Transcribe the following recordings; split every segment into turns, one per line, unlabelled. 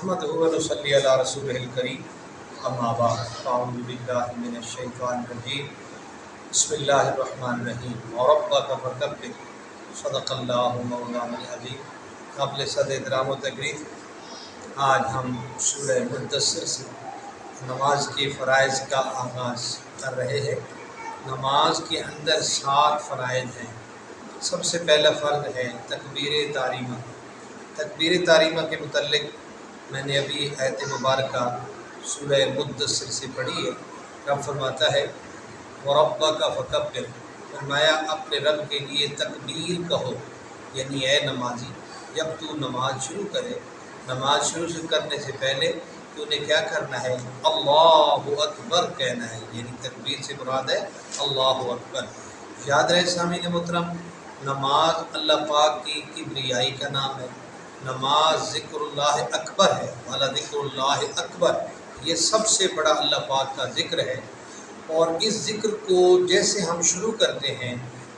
नहमदुहु व नसल्ली अला रसूलिहिल करीम अम्मा बाद अऊज़ु बिल्लाहि मिनश शैतानिर रजीम बिस्मिल्लाहिर रहमानिर रहीम व रब्बका फकब्बिर सदक़ल्लाहु मौलानाल अज़ीम। क़ब्ल सद इहतराम व तक़रीर आज हम सूरह मुद्दस्सिर से नमाज के फ़राइज़ का आगाज़ कर रहे हैं। नमाज के अंदर 7 फ़राइज़ हैं। सबसे पहला फ़र्ज़ है तकबीर तारीमा। तकबीर तारीमा के मुतल्लिक़ मैंने अभी आयत मुबारका सूरह मुद्दस्सिर से पढ़ी है। रब फरमाता है व रब्बका फकब्बिर, फरमाया अपने रब के लिए तकबीर कहो, यानी ए नमाजी जब तू नमाज शुरू करे, नमाज शुरू करने से पहले तूने क्या करना है, अल्लाहु अकबर कहना है। यानी तकबीर से मुराद है अल्लाहु अकबर। याद रहे सामीन मोहतरम, नमाज अल्लाह पाक की किब्रियाई का नाम है। नमाज ज़िक्रुल्लाह अकबर है, वाला ज़िक्रुल्लाह अकबर, ये सबसे बड़ा अल्लाह पाक का ज़िक्र है। और इस ज़िक्र को जैसे हम शुरू करते हैं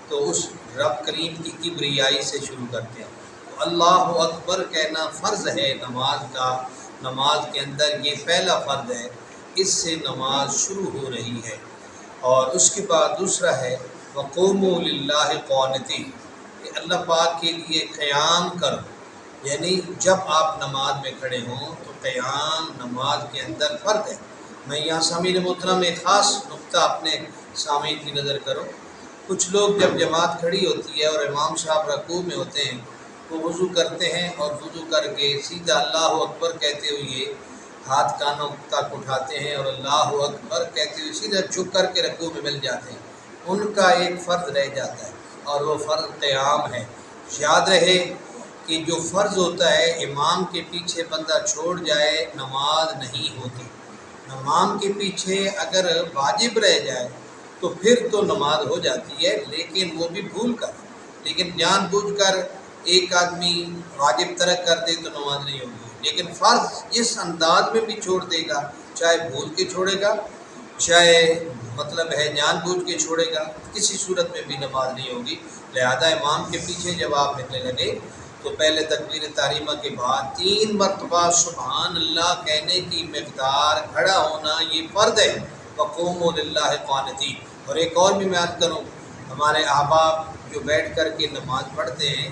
तो उस रब करीम की किब्रियाई से शुरू करते हैं। तो अल्लाहु अकबर कहना फ़र्ज़ है नमाज का। नमाज के अंदर ये पहला फ़र्ज़ है, इससे नमाज शुरू हो रही है। और उसके बाद दूसरा है वक़ूमू लिल्लाहि क़ानितीन, कि अल्लाह पाक के लिए क़याम करो। यानी जब आप नमाज में खड़े हों तो क़याम नमाज के अंदर फ़र्ज़ है। मैं यहाँ सामीन मोहतरम एक ख़ास नुक्ता अपने सामीन की नज़र करो। कुछ लोग जब जमात खड़ी होती है और इमाम साहब रकू में होते हैं तो वज़ू करते हैं और वज़ू करके सीधा अल्लाह अकबर कहते हुए हाथ कानों तक उठाते हैं और अल्लाह अकबर कहते हुए सीधा झुक करके रकू में मिल जाते हैं। उनका एक फ़र्ज़ रह जाता है और वो फ़र्ज़ क़याम है। याद रहे कि जो फ़र्ज़ होता है इमाम के पीछे बंदा छोड़ जाए नमाज नहीं होती। इमाम के पीछे अगर वाजिब रह जाए तो फिर तो नमाज हो जाती है, लेकिन वो भी भूल कर। लेकिन जानबूझकर एक आदमी वाजिब तरक कर दे तो नमाज नहीं होगी। लेकिन फ़र्ज़ जिस अंदाज में भी छोड़ देगा, चाहे भूल के छोड़ेगा चाहे मतलब है जानबूझ के छोड़ेगा, किसी सूरत में भी नमाज नहीं होगी। लिहाजा इमाम के पीछे जब आप निकलने लगे तो पहले तकबीर तारीमा के बाद 3 मरतबा सुबहान अल्लाह कहने की मिक़दार खड़ा होना ये फ़र्ज़ है। वक़ूमू लिल्लाहि क़ानितीन। और एक और भी मैं अर्ज़ करूँ, हमारे अहबाब जो बैठ कर के नमाज़ पढ़ते हैं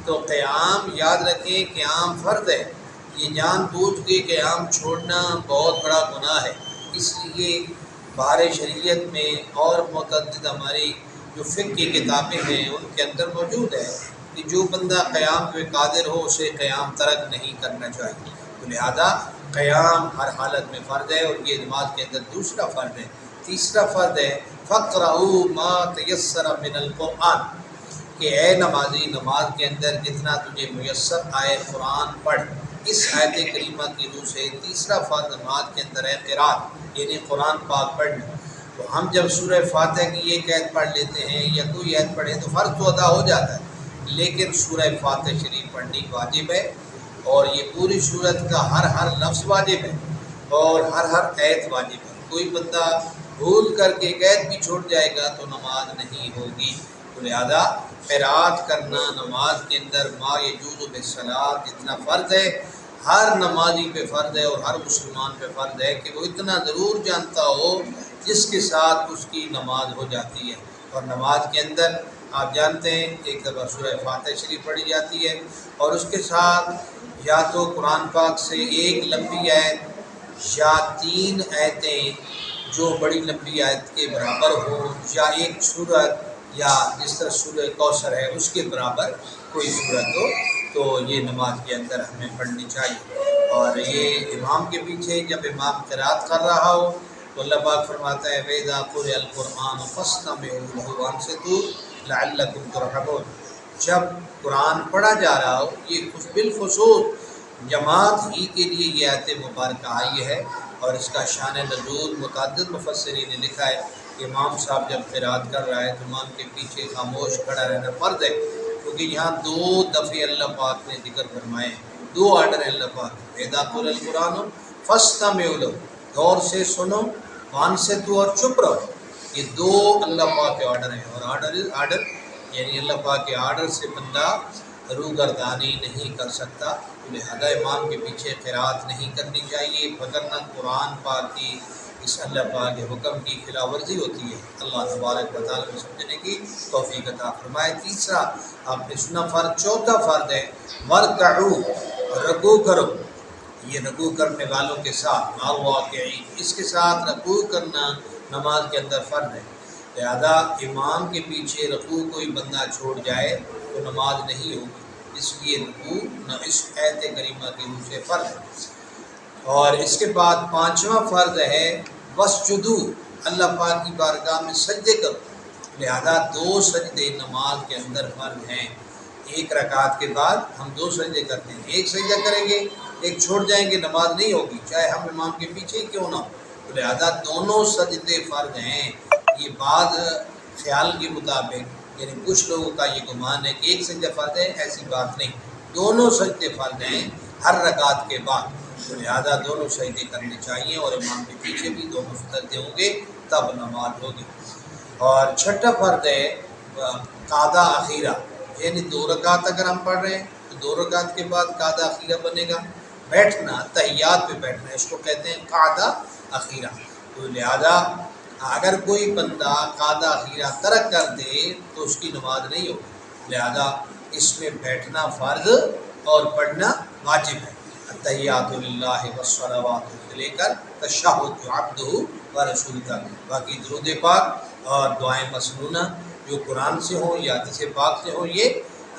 तो क़याम याद रखें, क़याम फ़र्ज़ है। ये जानबूझ के क़याम छोड़ना बहुत बड़ा गुनाह है। इसलिए बाहर शरीयत में और मुतअद्दिद हमारी जो फ़िक़्ह की किताबें हैं उनके अंदर मौजूद है कि जो बंदा क़याम पे कादिर हो उसे क़याम तरक नहीं करना चाहिए। तो लिहाजा क़याम हर हालत में फ़र्ज़ है और ये नमाज के अंदर दूसरा फ़र्ज़ है। तीसरा फ़र्ज़ है फ़क़रऊ मा तयस्सर मिनल क़ुरआन, कि ए नमाजी नमाज के अंदर जितना तुझे मुयस्सर आए कुरान पढ़। इस आयत करीमा की रूह से तीसरा फ़र्ज़ नमाज के अंदर है क़िराअत, यानी कुरान पाक पढ़ना। तो हम जब सूरह फातिहा की एक आयत पढ़ लेते हैं या कोई आयत पढ़े तो फ़र्ज़ तो अदा हो जाता है, लेकिन सूरह फातिहा शरीफ पढ़नी वाजिब है। और ये पूरी सूरत का हर लफ्ज़ वाजिब है और हर आयत वाजिब है। कोई बंदा भूल करके एक आयत भी छोड़ जाएगा तो नमाज नहीं होगी। तो लिहाजा क़िराअत करना नमाज के अंदर मा यजूज़ु बिस्सलात जितना फ़र्ज़ है, हर नमाजी पे फ़र्ज़ है और हर मुसलमान पे फ़र्ज़ है कि वो इतना ज़रूर जानता हो जिसके साथ उसकी नमाज हो जाती है। और नमाज के अंदर आप जानते हैं एक दफ़ा सूरह फातिहा शरीफ पढ़ी जाती है और उसके साथ या तो कुरान पाक से एक लंबी आयत या 3 आयतें जो बड़ी लंबी आयत के बराबर हो, या एक सूरत या जिस तरह सूरह कौसर है उसके बराबर कोई सूरत हो, तो ये नमाज के अंदर हमें पढ़नी चाहिए। और ये इमाम के पीछे जब इमाम क़िराअत कर रहा हो तो अल्लाह पाक फरमाता है वइज़ा क़ुरिअल क़ुरआन फ़स्तमिऊ लहू वअन्सितू लअल्लकुम तुरहमून। जब कुरान पढ़ा जा रहा हो, ये बिलख़ुसूस जमात ही के लिए ये आयत मुबारक आई है। और इसका शान नज़ूल मुतअद्दिद मुफ़स्सिरीन ने लिखा है कि इमाम साहब जब क़िराअत कर रहा है तो इमाम के पीछे खामोश खड़ा रहना फ़र्ज़ है, क्योंकि यहाँ 2 दफ़े अल्लाह पाक ने ज़िक्र फरमाए, 2 आर्डर है अल्लाह पाक। वइज़ा क़ुरिअल क़ुरआन फ़स्तमिऊ लहू, गौर से सुनो, वअन्सितू और चुप रहो। ये 2 अल्लाह पाक के आर्डर हैं। और आर्डर यानी अल्लाह पाक के आर्डर से बंदा روگردانی نہیں کر سکتا، لہذا امام کے پیچھے قرات نہیں کرنی چاہیے، وگرنہ قرآن پاک کی اس اللہ پاک کے حکم کی خلاف ورزی ہوتی ہے۔ اللہ تبارک و تعالیٰ کو سمجھنے کی توفیق عطا فرمائے۔ تیسرا آپ نے سنا فرض، چوتھا فرض ہے ورکعوا، رکوع کرو۔ یہ رکوع کرنے والوں کے ساتھ مع الراکعین، اس کے ساتھ رکوع کرنا نماز کے اندر فرض ہے، لہذا امام کے پیچھے رکوع کوئی بندہ چھوڑ جائے تو نماز نہیں ہوگی، اس لیے رکوع نہ اس آیت کریمہ کی روح سے فرض ہے۔ اور اس کے بعد پانچواں فرض ہے وسجدو، اللہ پاک کی بارگاہ میں سجدے کرو، لہذا 2 سجدے نماز کے اندر فرض ہیں۔ ایک رکعت کے بعد ہم 2 سجدے کرتے ہیں، ایک سجدہ کریں گے، ایک چھوڑ جائیں گے، نماز نہیں ہوگی چاہے ہم امام کے پیچھے ہی کیوں نہ ہو، لہذا دونوں سجدے فرض ہیں۔ یہ بعض خیال کے مطابق یعنی کچھ لوگوں کا یہ گمان ہے کہ ایک سجدہ فرض ہے، ایسی بات نہیں، دونوں سجدے فرض ہیں ہر رکعت کے بعد، لہذا دونوں سجدے کرنے چاہیے اور امام کے پیچھے بھی دونوں سجدے ہوں گے تب نماز ہوگی۔ اور چھٹا فرض ہے قعدہ اخیرہ، یعنی 2 رکعت اگر ہم پڑھ رہے ہیں تو 2 رکعت کے بعد قعدہ اخیرہ بنے گا، بیٹھنا تحیات پہ بیٹھنا، اس کو کہتے ہیں قعدہ اخیرہ۔ تو لہذا اگر کوئی بندہ قعدہ اخیرہ ترک کر دے تو اس کی نماز نہیں ہوگی، لہذا اس میں بیٹھنا فرض اور پڑھنا واجب ہے۔ التحیات للہ والصلوات سے لے کر تشہد عبدہ و رسول تک، باقی درود پاک اور دعائیں مسنونہ جو قرآن سے ہوں یا حدیث پاک سے ہوں یہ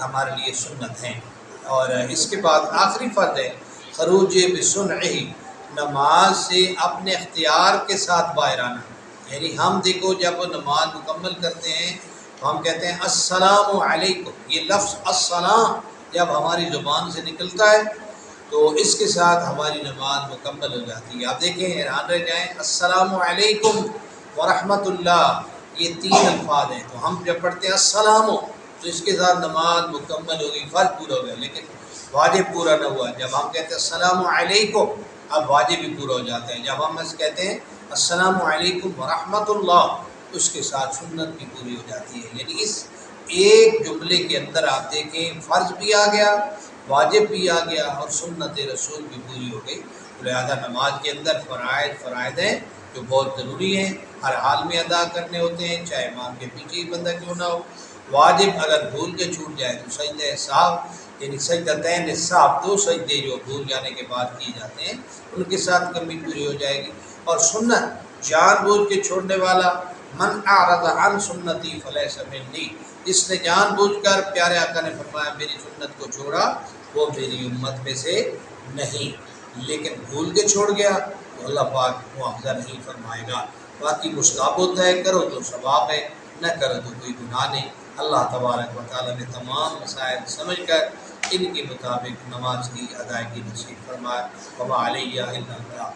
ہمارے لیے سنت ہیں۔ اور اس کے بعد آخری فرض ہے خروج بسنعہ، نماز سے اپنے اختیار کے ساتھ باہر آنا، یعنی ہم دیکھو جب نماز مکمل کرتے ہیں تو ہم کہتے ہیں السلام علیکم، یہ لفظ السلام جب ہماری زبان سے نکلتا ہے تو اس کے ساتھ ہماری نماز مکمل ہو جاتی ہے۔ آپ دیکھیں حیران رہ جائیں، السلام علیکم ورحمۃ اللہ، یہ 3 الفاظ ہیں، تو ہم جب پڑھتے ہیں السلام تو اس کے ساتھ نماز مکمل ہو گئی، فرض پورا ہو گیا، لیکن واجب پورا نہ ہوا۔ جب ہم کہتے ہیں السلام علیکم اب واجب بھی پورا ہو جاتا ہے، جب ہم کہتے ہیں السلام علیکم ورحمۃ اللہ اس کے ساتھ سنت بھی پوری ہو جاتی ہے۔ یعنی اس ایک جملے کے اندر آپ دیکھیں فرض بھی آ گیا، واجب بھی آ گیا اور سنت رسول بھی پوری ہو گئی، لہذا نماز کے اندر فرائض ہیں جو بہت ضروری ہیں، ہر حال میں ادا کرنے ہوتے ہیں، چاہے امام کے پیچھے ہی بندہ کیوں نہ ہو۔ واجب اگر بھول کے چھوٹ جائے تو سجدہ سہو یعنی سجدتین سہو، 2 سجدے جو بھول جانے کے بعد کیے جاتے ہیں ان کے ساتھ کمی پوری ہو جائے گی۔ اور سنت جان بوجھ کے چھوڑنے والا، من اعرض عن سنتی فلیس منی، جس نے جان بوجھ کر پیارے آقا نے فرمایا میری سنت کو چھوڑا وہ میری امت میں سے نہیں، لیکن بھول کے چھوڑ گیا تو اللہ پاک معاوضہ نہیں فرمائے گا۔ باقی مستحب ہوتا ہے، کرو تو ثواب ہے، نہ کرو تو کوئی گناہ نہیں۔ اللہ تبارک و تعالیٰ نے تمام مسائل سمجھ کر ان کے مطابق نماز کی ادائیگی نصیب فرمائے۔ وما علیہ الا البلاغ۔